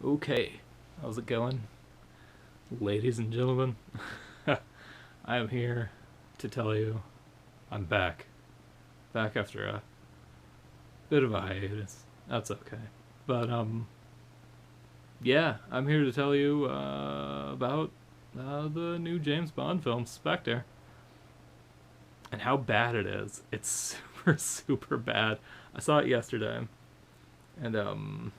Okay, how's it going, ladies and gentlemen? I am here to tell you I'm back. Back after a bit of a hiatus. That's okay. But, yeah, I'm here to tell you about the new James Bond film, Spectre, and how bad it is. It's super, super bad. I saw it yesterday, and,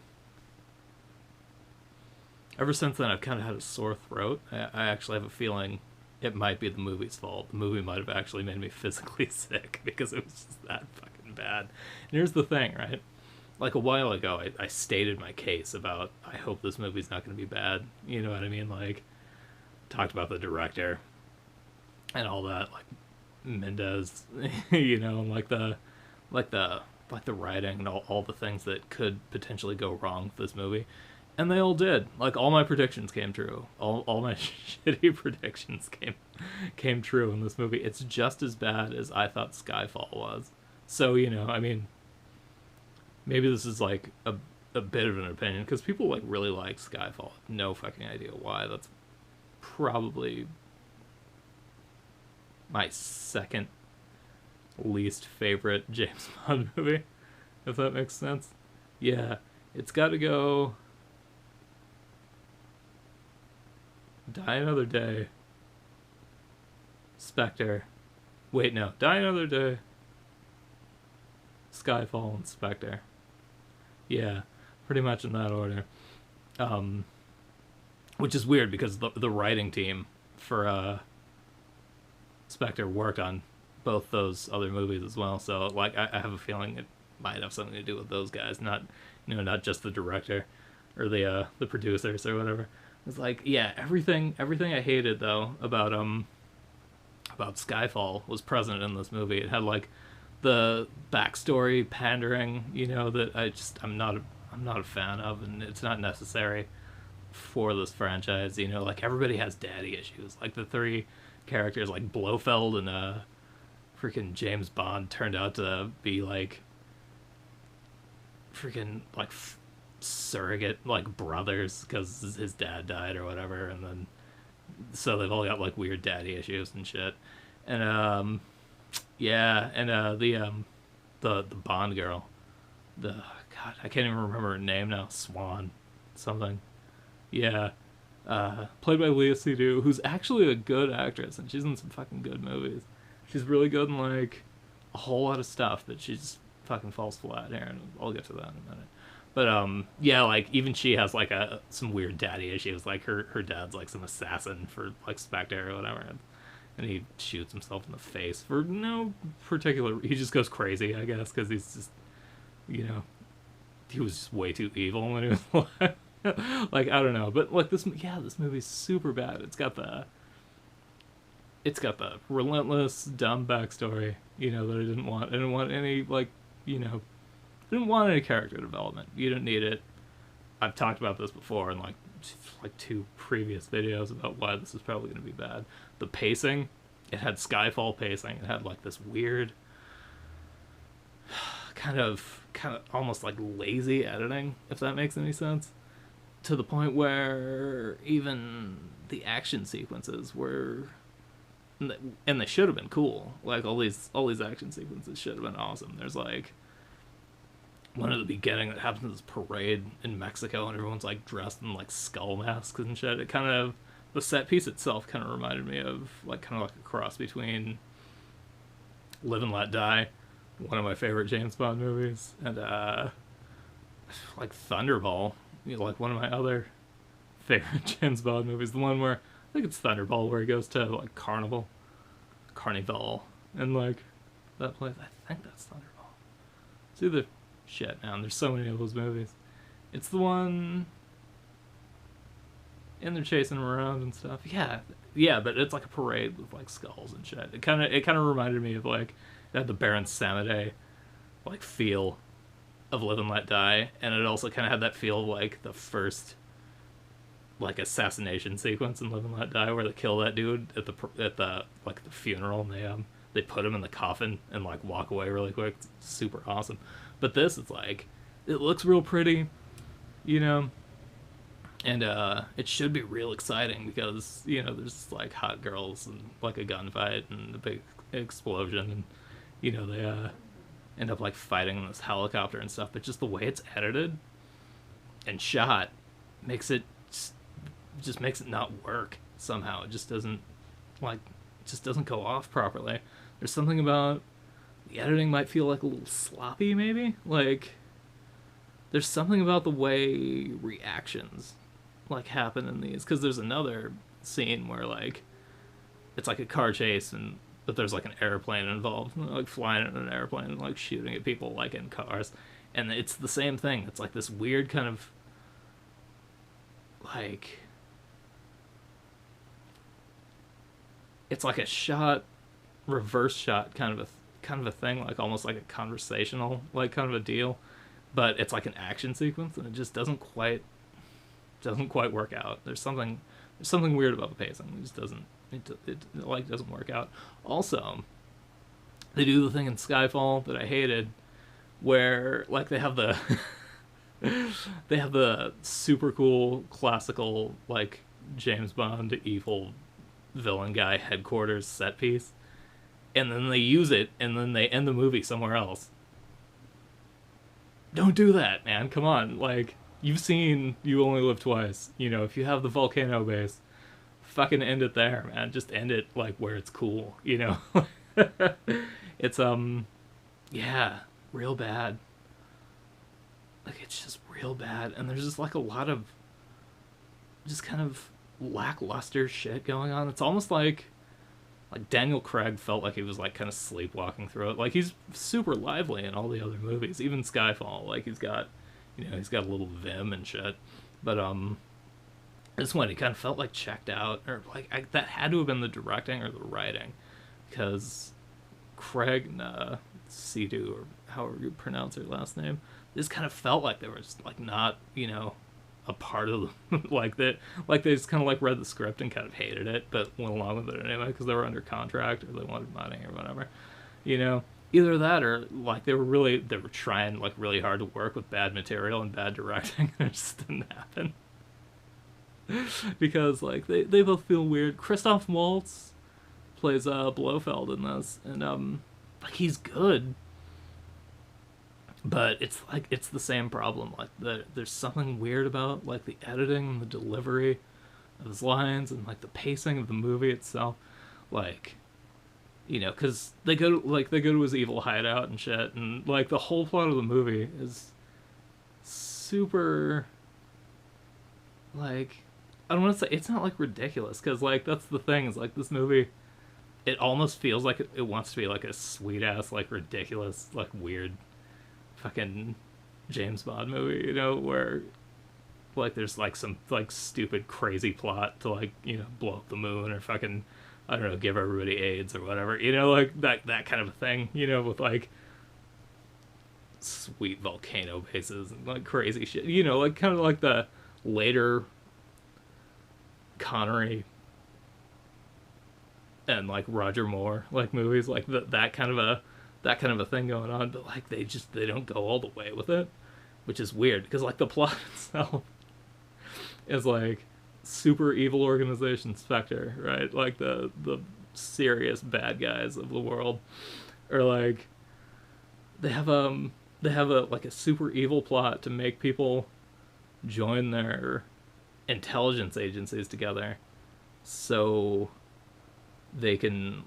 ever since then, I've kind of had a sore throat. I actually have a feeling it might be the movie's fault. The movie might have actually made me physically sick because it was just that fucking bad. And here's the thing, right? Like a while ago, I stated my case about I hope this movie's not going to be bad. You know what I mean? Like, talked about the director and all that, like Mendez, you know, and like the the writing and all the things that could potentially go wrong with this movie. And they all did. Like, all my predictions came true. All my shitty predictions came true in this movie. It's just as bad as I thought Skyfall was. So, you know, I mean, maybe this is like a bit of an opinion because people like really like Skyfall. No fucking idea why. That's probably my second least favorite James Bond movie, if that makes sense. Yeah, it's got to go Die Another Day, Spectre. Wait, no. Die Another Day, Skyfall, and Spectre. Yeah, pretty much in that order. Which is weird because the writing team for Spectre worked on both those other movies as well. So, like, I have a feeling it might have something to do with those guys, not not just the director or the producers or whatever. It's like, yeah, everything I hated though about Skyfall was present in this movie. It had like the backstory pandering, that I'm not a fan of, and it's not necessary for this franchise. Like everybody has daddy issues. Like the three characters, like Blofeld and freaking James Bond, turned out to be like freaking like surrogate like brothers because his dad died or whatever, and then so they've all got like weird daddy issues and shit. And yeah, and the Bond girl, the God, I can't even remember her name now. Swan something. Yeah. Played by Leah Seydoux, who's actually a good actress, and she's in some fucking good movies. She's really good in like a whole lot of stuff, but she's fucking falls flat here, and I'll get to that in a minute. But yeah, like even she has like some weird daddy issues. Like her dad's like some assassin for like Spectre or whatever, and he shoots himself in the face for no particular. He just goes crazy, I guess, because he's just he was just way too evil when he was alive. Like I don't know, but like this movie's super bad. It's got the relentless dumb backstory, that I didn't want. I didn't want any like I didn't want any character development. You didn't need it. I've talked about this before in like two previous videos about why this is probably going to be bad. The pacing, it had Skyfall pacing. It had like this weird kind of almost like lazy editing, if that makes any sense. To the point where even the action sequences were, and they should have been cool. Like all these action sequences should have been awesome. There's like one at the beginning that happens in this parade in Mexico, and everyone's like dressed in like skull masks and shit. It kind of, the set piece itself kind of reminded me of like kind of like a cross between Live and Let Die, one of my favorite James Bond movies, and like Thunderball, like one of my other favorite James Bond movies. The one where I think it's Thunderball, where he goes to like Carnival, and like that place. I think that's Thunderball. It's either shit, man. There's so many of those movies. It's the one, and they're chasing him around and stuff. Yeah, but it's like a parade with like skulls and shit. It kind of reminded me of like it had the Baron Samedi like feel of Live and Let Die, and it also kind of had that feel of like the first like assassination sequence in Live and Let Die, where they kill that dude at the like the funeral, and they put him in the coffin and like walk away really quick. It's super awesome. But this is like, it looks real pretty, And it should be real exciting because, you know, there's like hot girls and like a gunfight and a big explosion, and you know, they end up like fighting in this helicopter and stuff. But just the way it's edited and shot makes it just makes it not work somehow. It just doesn't like just doesn't go off properly. There's something about the editing might feel like a little sloppy, maybe. Like there's something about the way reactions like happen in these, because there's another scene where like it's like a car chase, and but there's like an airplane involved, like flying in an airplane and like shooting at people like in cars, and it's the same thing. It's like this weird kind of like it's like a shot, reverse shot kind of a thing, like almost like a conversational like kind of a deal, but it's like an action sequence, and it just doesn't quite work out. There's something weird about the pacing. It just it like doesn't work out. Also, they do the thing in Skyfall that I hated, where like they have the they have the super cool classical like James Bond evil villain guy headquarters set piece, and then they use it, and then they end the movie somewhere else. Don't do that, man. Come on, like you've seen You Only Live Twice. You know, if you have the volcano base, fucking end it there, man. Just end it like where it's cool. You know, it's yeah, real bad. Like it's just real bad, and there's just like a lot of just kind of lackluster shit going on. It's almost like Daniel Craig felt like he was like kind of sleepwalking through it. Like he's super lively in all the other movies, even Skyfall. Like he's got, you know, he's got a little vim and shit. But this one he kind of felt like checked out, or like that had to have been the directing or the writing, because Craig Seydoux, or however you pronounce her last name, this kind of felt like they were just like not, you know, a part of like that, like they just kind of like read the script and kind of hated it, but went along with it anyway because they were under contract or they wanted money or whatever, you know. Either that or like they were trying like really hard to work with bad material and bad directing, and it just didn't happen. Because like they both feel weird. Christoph Waltz plays Blofeld in this, and like he's good, but it's like it's the same problem. Like there's something weird about like the editing and the delivery of his lines and like the pacing of the movie itself. Like, you know, because they go to his evil hideout and shit, and like the whole plot of the movie is super like, I don't want to say it's not like ridiculous, because like that's the thing, is like this movie, it almost feels like it wants to be like a sweet ass like ridiculous like weird fucking James Bond movie, you know, where like there's like some like stupid crazy plot to like, you know, blow up the moon or fucking, I don't know, give everybody AIDS or whatever, you know, like that kind of a thing, you know, with like sweet volcano bases and like crazy shit, you know, like kind of like the later Connery and like Roger Moore like movies, like that kind of a thing going on, but like they don't go all the way with it, which is weird because like the plot itself is like super evil organization Spectre, right? Like the serious bad guys of the world, or like they have a like a super evil plot to make people join their intelligence agencies together so they can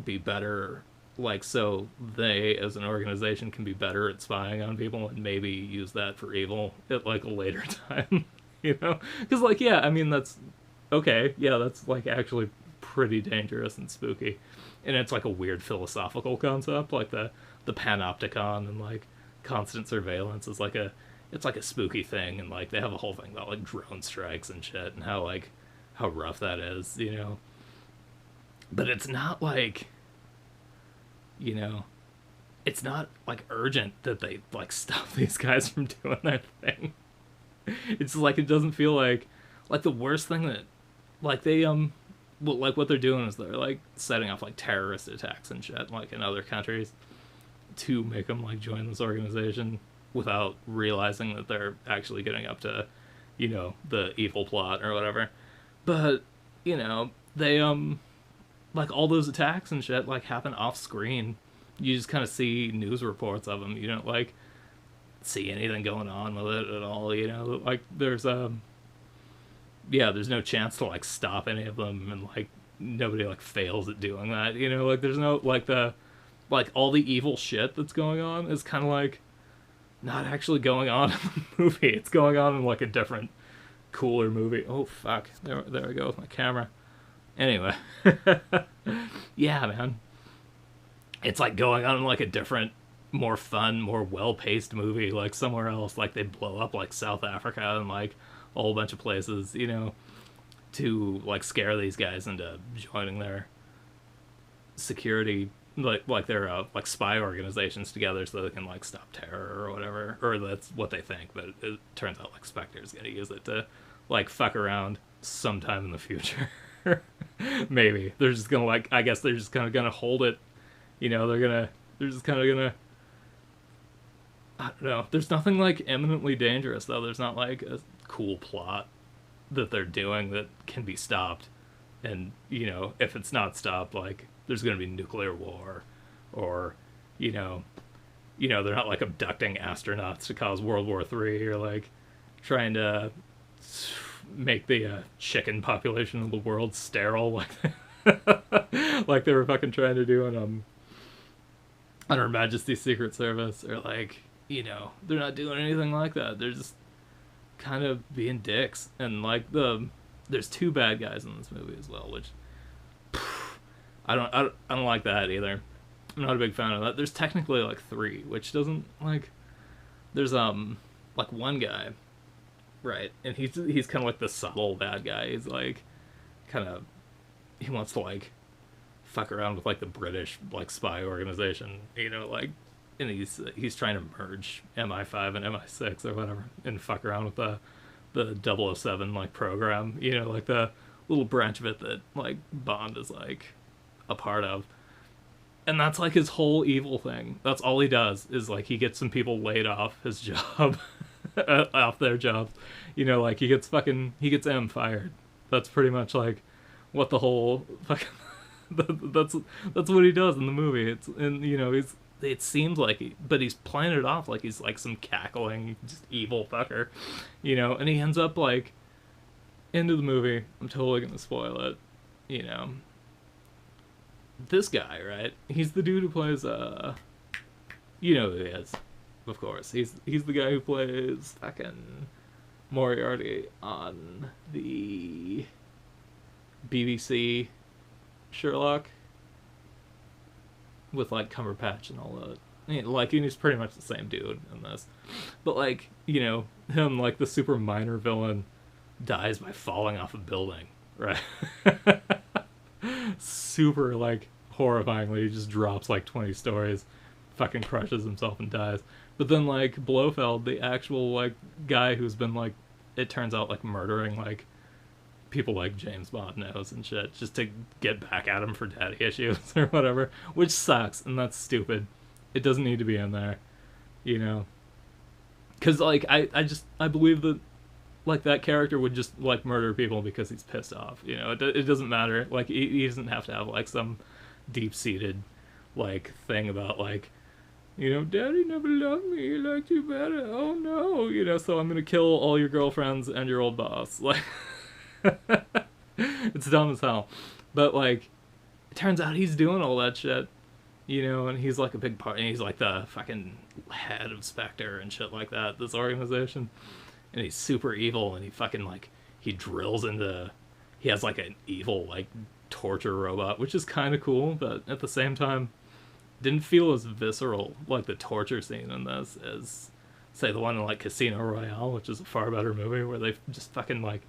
be better, like so they as an organization can be better at spying on people and maybe use that for evil at like a later time. You know, because like, yeah, I mean, that's okay, yeah, that's like actually pretty dangerous and spooky, and it's like a weird philosophical concept, like the panopticon and like constant surveillance is like it's like a spooky thing, and like they have a whole thing about like drone strikes and shit and how rough that is, you know. But it's not like, you know, it's not like urgent that they like stop these guys from doing their thing. It's like it doesn't feel like the worst thing that like they well, like what they're doing is they're like setting off like terrorist attacks and shit like in other countries to make them like join this organization without realizing that they're actually getting up to you know, the evil plot or whatever. But, you know, they like all those attacks and shit like happen off screen. You just kind of see news reports of them. You don't like see anything going on with it at all, you know. Like there's yeah, there's no chance to like stop any of them, and like nobody like fails at doing that, you know. Like there's no like the like all the evil shit that's going on is kind of like not actually going on in the movie. It's going on in like a different, cooler movie. Oh fuck, there I go with my camera. Anyway, yeah, man, it's like going on in like a different, more fun, more well-paced movie, like somewhere else. Like they blow up like South Africa and like a whole bunch of places, you know, to like scare these guys into joining their security, like their like spy organizations together so they can like stop terror or whatever. Or that's what they think, but it turns out like Spectre's gonna use it to like fuck around sometime in the future. Maybe they're just gonna like, I guess they're just kind of gonna hold it, you know. They're just kind of gonna, I don't know. There's nothing like eminently dangerous though. There's not like a cool plot that they're doing that can be stopped. And, you know, if it's not stopped, like there's going to be nuclear war, or, you know, they're not like abducting astronauts to cause World War III, or like trying to make the chicken population of the world sterile, like they were fucking trying to do in Her Majesty's Secret Service, or like, you know, they're not doing anything like that. They're just kind of being dicks. And like there's two bad guys in this movie as well, which I don't like that either. I'm not a big fan of that. There's technically like three, which doesn't like, there's like one guy, right, and he's kind of like the subtle bad guy. He's like kind of, he wants to like fuck around with like the British like spy organization, you know, like, and he's trying to merge MI5 and MI6 or whatever, and fuck around with the 007 like program, you know, like the little branch of it that like Bond is like a part of. And that's like his whole evil thing. That's all he does, is like he gets some people laid off his job, off their jobs, you know, like he gets M fired. That's pretty much like what the whole fucking that's what he does in the movie. It's, and you know, it seems like but he's playing it off like he's like some cackling just evil fucker, you know. And he ends up like, into the movie, I'm totally gonna spoil it, you know, this guy, right, he's the dude who plays you know who he is, of course. He's the guy who plays fucking Moriarty on the BBC Sherlock, with like Cumberbatch and all that. You know, like, he's pretty much the same dude in this, but like, you know, him, like the super minor villain, dies by falling off a building, right? Super like horrifyingly, he just drops like 20 stories, fucking crushes himself and dies. But then like Blofeld, the actual like guy who's been like, it turns out like murdering like people like James Bond knows and shit, just to get back at him for daddy issues or whatever, which sucks, and that's stupid. It doesn't need to be in there, you know, because like I believe that like that character would just like murder people because he's pissed off, you know. It doesn't matter, like he doesn't have to have like some deep-seated like thing about like, you know, daddy never loved me, he liked you better, oh no, you know, so I'm gonna kill all your girlfriends and your old boss, like it's dumb as hell. But like, it turns out he's doing all that shit, you know, and he's like a big part, and he's like the fucking head of Spectre and shit like that, this organization. And he's super evil, and he fucking like, he has like an evil like torture robot, which is kind of cool, but at the same time didn't feel as visceral like the torture scene in this as say the one in like Casino Royale, which is a far better movie, where they just fucking like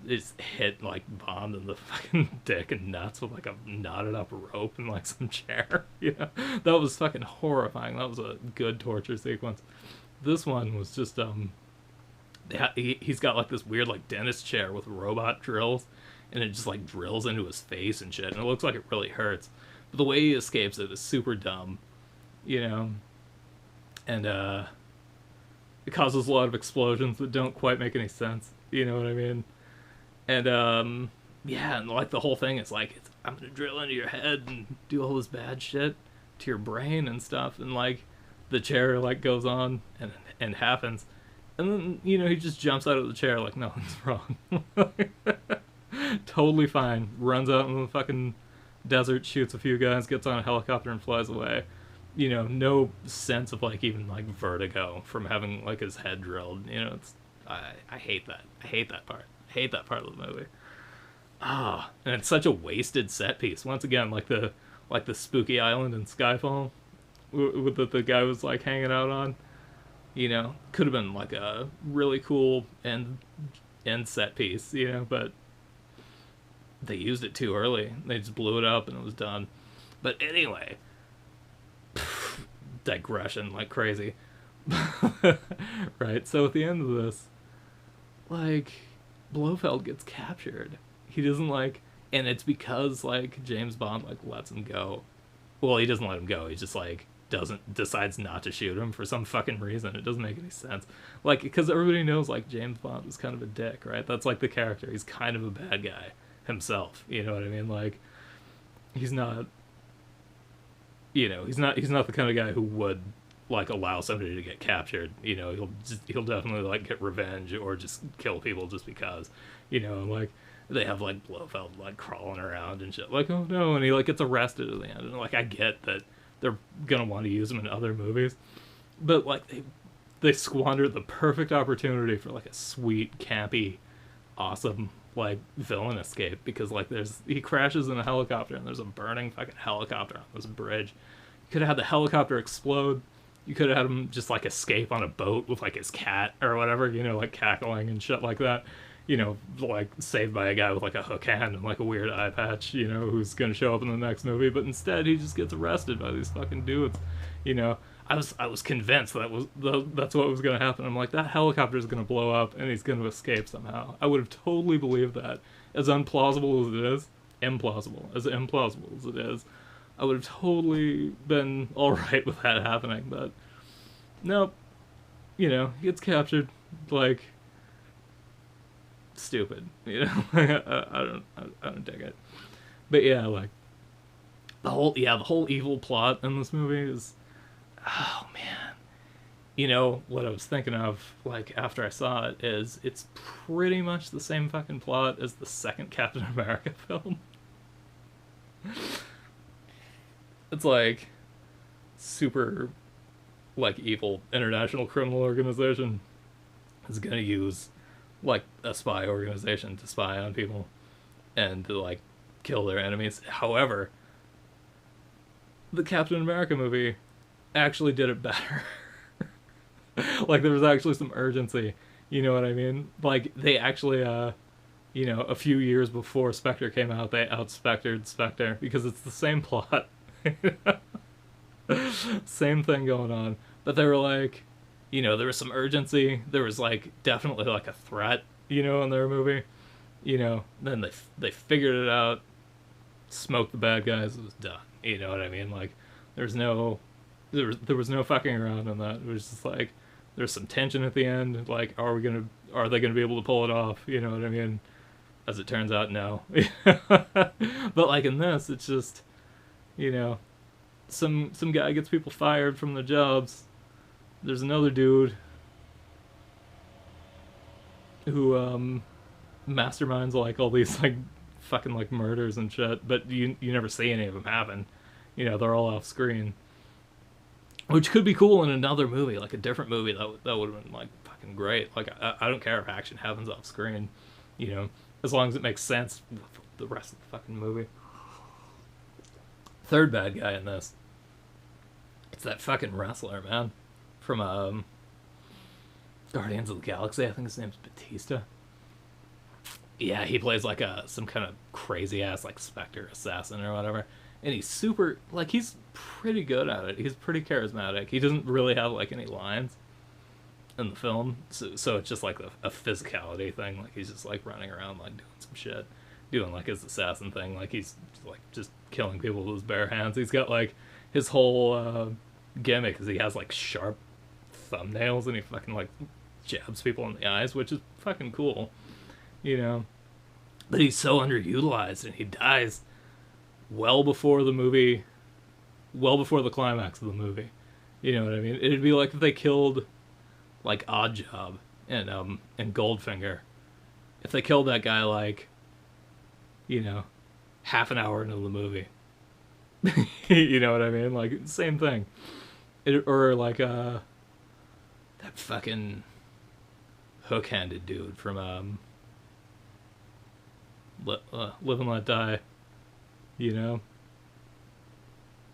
just hit like Bond in the fucking dick and nuts with like a knotted up rope and like some chair. You know, that was fucking horrifying. That was a good torture sequence. This one was just he's got like this weird like dentist chair with robot drills, and it just like drills into his face and shit, and it looks like it really hurts. But the way he escapes it is super dumb, you know, and it causes a lot of explosions that don't quite make any sense. You know what I mean? And yeah, and like the whole thing is like I'm gonna drill into your head and do all this bad shit to your brain and stuff, and like the chair like goes on and happens, and then he just jumps out of the chair like nothing's wrong, totally fine. Runs out in the fucking desert, shoots a few guys, gets on a helicopter and flies away. No sense of like even like vertigo from having like his head drilled. It's I hate that. I hate that part. I hate that part of the movie. And it's such a wasted set piece. Once again, like the spooky island in Skyfall, with the guy was like hanging out on. Could have been like a really cool end set piece. But they used it too early. They just blew it up and it was done. But anyway, digression like crazy. Right. So at the end of this, like, Blofeld gets captured. He doesn't like, and it's because like James Bond like lets him go. Well, he doesn't let him go. He just like decides not to shoot him for some fucking reason. It doesn't make any sense. Like, because everybody knows like James Bond is kind of a dick, right? That's like the character. He's kind of a bad guy himself. You know what I mean? Like, he's not. He's not the kind of guy who would like allow somebody to get captured. He'll definitely like get revenge or just kill people just because. And like they have like Blofeld like crawling around and shit. Like, oh no, and he like gets arrested at the end. And like I get that they're gonna want to use him in other movies, but like they squandered the perfect opportunity for like a sweet, campy, awesome like villain escape, because like he crashes in a helicopter and there's a burning fucking helicopter on this bridge. You could have had the helicopter explode. You could have had him just like escape on a boat with like his cat or whatever, like cackling and shit like that. Like saved by a guy with like a hook hand and like a weird eye patch, who's gonna show up in the next movie. But instead, he just gets arrested by these fucking dudes. I was convinced that's what was gonna happen. I'm like, that helicopter is gonna blow up and he's gonna escape somehow. I would have totally believed that. As implausible as it is, implausible as it is, I would have totally been all right with that happening. But nope. He gets captured. Like, stupid. I don't dig it. But yeah, like the whole evil plot in this movie is, oh man. What I was thinking of like after I saw it is it's pretty much the same fucking plot as the second Captain America film. It's like super like evil international criminal organization is gonna use like a spy organization to spy on people and to like kill their enemies. However, the Captain America movie actually did it better. Like there was actually some urgency. You know what I mean? Like they actually a few years before Spectre came out, they out-Spectred Spectre because it's the same plot. Same thing going on. But they were like, there was some urgency. There was like definitely like a threat, in their movie. Then they figured it out, smoked the bad guys, it was done. You know what I mean? Like there was no fucking around on that. It was just like there's some tension at the end. Like, are they gonna be able to pull it off? You know what I mean? As it turns out, no. But like in this, it's just, some guy gets people fired from their jobs. There's another dude who masterminds like all these like fucking like murders and shit, but you never see any of them happen. They're all off screen, which could be cool in another movie, like a different movie. That would have been like fucking great. Like I don't care if action happens off screen, as long as it makes sense with the rest of the fucking movie. Third bad guy in this, it's that fucking wrestler, man, from Guardians of the Galaxy. I think his name's Batista. Yeah, he plays like some kind of crazy ass like Spectre assassin or whatever, and he's pretty good at it. He's pretty charismatic. He doesn't really have like any lines in the film, so it's just like a physicality thing. Like he's just like running around like doing some shit, doing like his assassin thing. Like he's like just killing people with his bare hands. He's got like his whole gimmick is he has like sharp thumbnails and he fucking like jabs people in the eyes, which is fucking cool, you know. But he's so underutilized, and he dies well before the movie, well before the climax of the movie. You know what I mean? It'd be like if they killed, like, Oddjob and Goldfinger. If they killed that guy, like, you know, half an hour into the movie. You know what I mean? Like, same thing. Or like that fucking hook-handed dude from Live and Let Die. You know,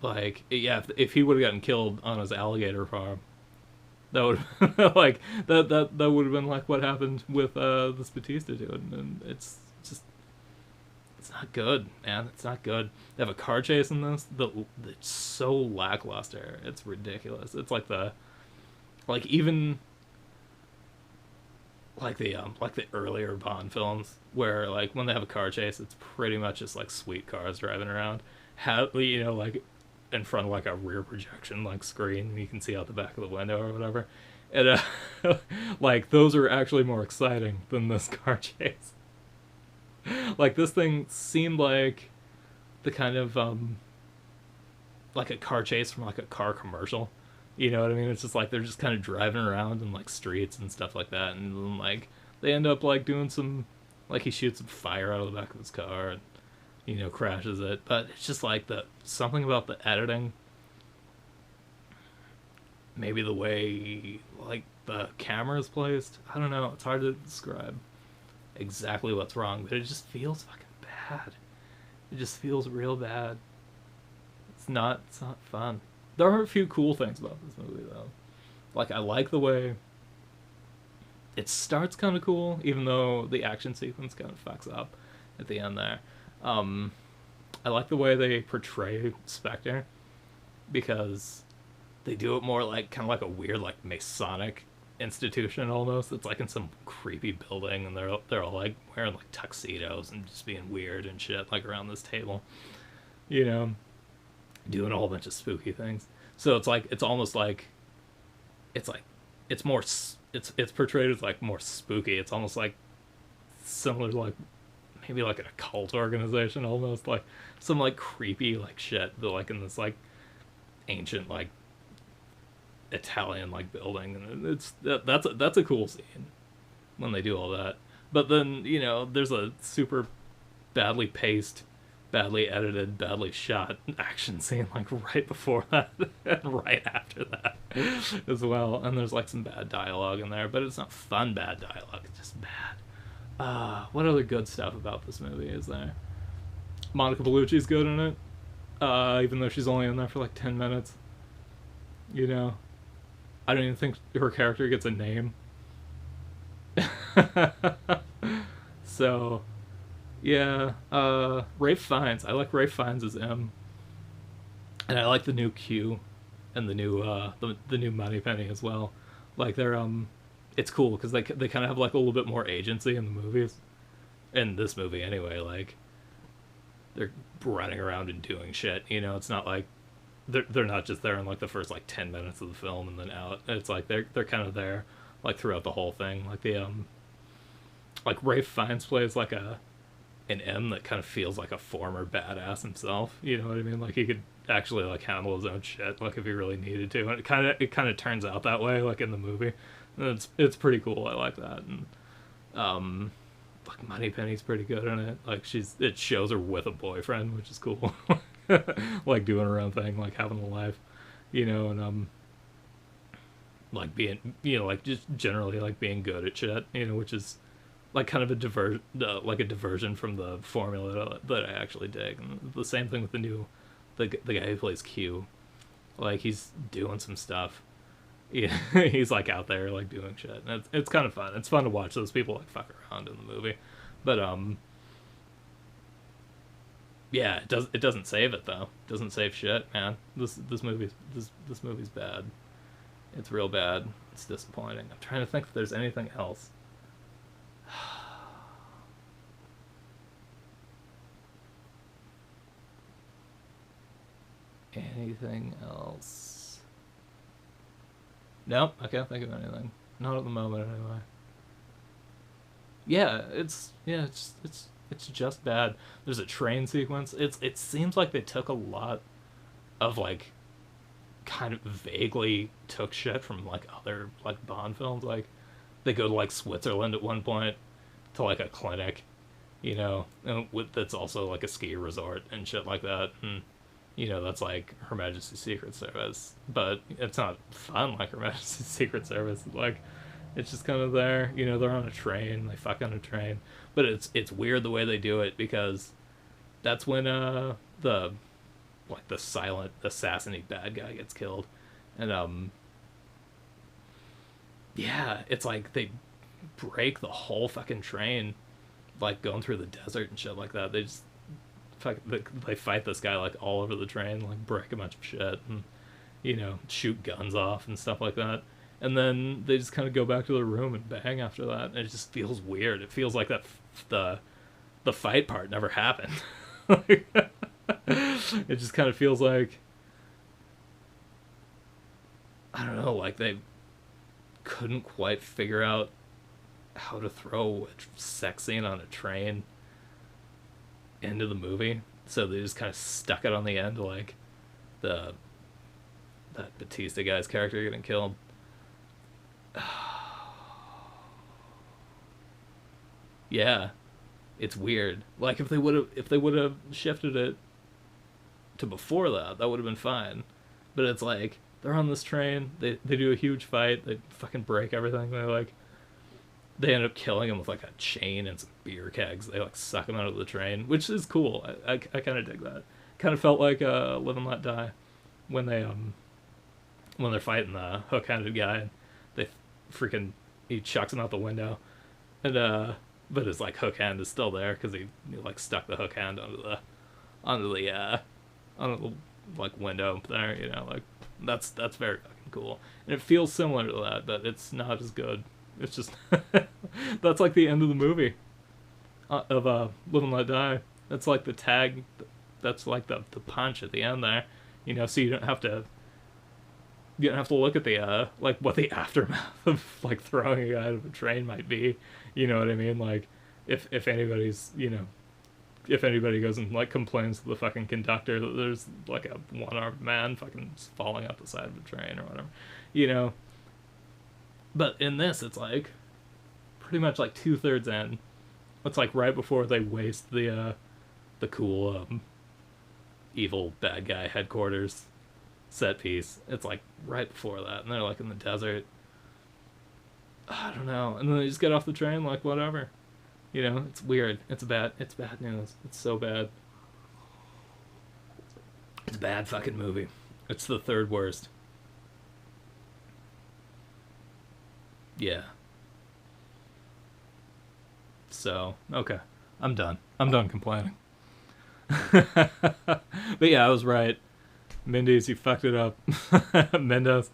like, yeah, if he would have gotten killed on his alligator farm, that would like that would have been like what happened with this Batista dude, and it's just, it's not good, man. It's not good. They have a car chase in this that's so lackluster. It's ridiculous. It's like even like the earlier Bond films where, like, when they have a car chase, it's pretty much just like sweet cars driving around, you know, like in front of like a rear projection like screen, and you can see out the back of the window or whatever. And like, those are actually more exciting than this car chase. Like, this thing seemed like the kind of like a car chase from like a car commercial. You know what I mean? It's just like they're just kind of driving around in like streets and stuff like that, and then, like, they end up like doing some, like, he shoots some fire out of the back of his car and, you know, crashes it. But it's just like something about the editing, maybe the way like the camera is placed. I don't know. It's hard to describe exactly what's wrong, but it just feels fucking bad. It just feels real bad. It's not fun. There are a few cool things about this movie, though. Like, I like the way it starts kind of cool, even though the action sequence kind of fucks up at the end there. I like the way they portray Spectre, because they do it more like kind of like a weird, like, Masonic institution almost. It's like in some creepy building, and they're all like wearing like tuxedos and just being weird and shit, like, around this table, you know, doing a whole bunch of spooky things. So it's like, it's almost like, it's portrayed as like more spooky. It's almost like similar to like maybe like an occult organization, almost like some like creepy like shit, but like in this like ancient like Italian like building, and that's a cool scene when they do all that. But then, you know, there's a super badly paced, badly edited, badly shot action scene like right before that and right after that as well. And there's like some bad dialogue in there, but it's not fun bad dialogue. It's just bad. What other good stuff about this movie is there? Monica Bellucci's good in it, even though she's only in there for like 10 minutes. You know, I don't even think her character gets a name. So, yeah, Ralph Fiennes. I like Ralph Fiennes as M, and I like the new Q, and the new the new Moneypenny as well. Like, they're it's cool because they kind of have like a little bit more agency in the movies, in this movie anyway. Like, they're running around and doing shit. You know, it's not like they're not just there in like the first like 10 minutes of the film and then out. It's like they're kind of there like throughout the whole thing. Like the like Ralph Fiennes plays like an M that kind of feels like a former badass himself. You know what I mean? Like, he could actually like handle his own shit, like, if he really needed to. And it kind of turns out that way, like in the movie. And it's pretty cool. I like that. And like, Moneypenny's pretty good in it. Like, it shows her with a boyfriend, which is cool. Like, doing her own thing, like having a life, you know, and like being, you know, like just generally like being good at shit, you know, which is like kind of a diversion from the formula that I actually dig. And the same thing with the guy who plays Q. Like, he's doing some stuff. Yeah, he's like out there like doing shit. And it's kind of fun. It's fun to watch those people like fuck around in the movie. But yeah, it doesn't save it though. It doesn't save shit, man. This movie's bad. It's real bad. It's disappointing. I'm trying to think if there's anything else. Anything else? Nope, I can't think of anything. Not at the moment, anyway. Yeah, it's just bad. There's a train sequence. It seems like they took a lot of like kind of vaguely took shit from like other like Bond films. Like they go to like Switzerland at one point to like a clinic, and that's also like a ski resort and shit like that. And that's like Her Majesty's Secret Service, but it's not fun like Her Majesty's Secret Service. Like it's just kind of there. They're on a train. They fuck on a train, but it's weird the way they do it because that's when the like the silent assassin bad guy gets killed, and yeah, it's like they break the whole fucking train, like going through the desert and shit like that. They just they fight this guy like all over the train, like break a bunch of shit and shoot guns off and stuff like that. And then they just kind of go back to their room and bang after that. And it just feels weird. It feels like the fight part never happened. It just kind of feels like, I don't know, like they couldn't quite figure out how to throw a sex scene on a train into the movie, so they just kind of stuck it on the end, like that Batista guy's character getting killed. Yeah, it's weird. Like if they would have shifted it to before that would have been fine. But it's like they're on this train, they do a huge fight, they fucking break everything. They end up killing him with like a chain and some beer kegs. They like suck him out of the train, which is cool. I kind of dig that. Kind of felt like Live and Let Die when they're fighting the hook-handed guy. And they freaking he chucks him out the window, and but his like hook hand is still there because he like stuck the hook hand onto the like window there. Like that's very fucking cool, and it feels similar to that, but it's not as good. It's just that's like the end of the movie of Live and Let Die. That's like the tag. That's like the punch at the end there. So you don't have to look at the like what the aftermath of like throwing a guy out of a train might be. You know what I mean? Like if anybody's if anybody goes and like complains to the fucking conductor that there's like a one-armed man fucking falling off the side of the train or whatever. But in this, it's like pretty much like 2/3 in. It's like right before they waste the cool evil bad guy headquarters set piece. It's like right before that, and they're like in the desert. I don't know, and then they just get off the train like whatever. It's weird. It's bad news. It's so bad. It's a bad fucking movie. It's the third worst. Yeah. So, okay. I'm done complaining. But yeah, I was right. Mindy's, you fucked it up. Mendes.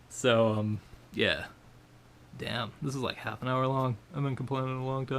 So, yeah. Damn, this is like half an hour long. I've been complaining a long time.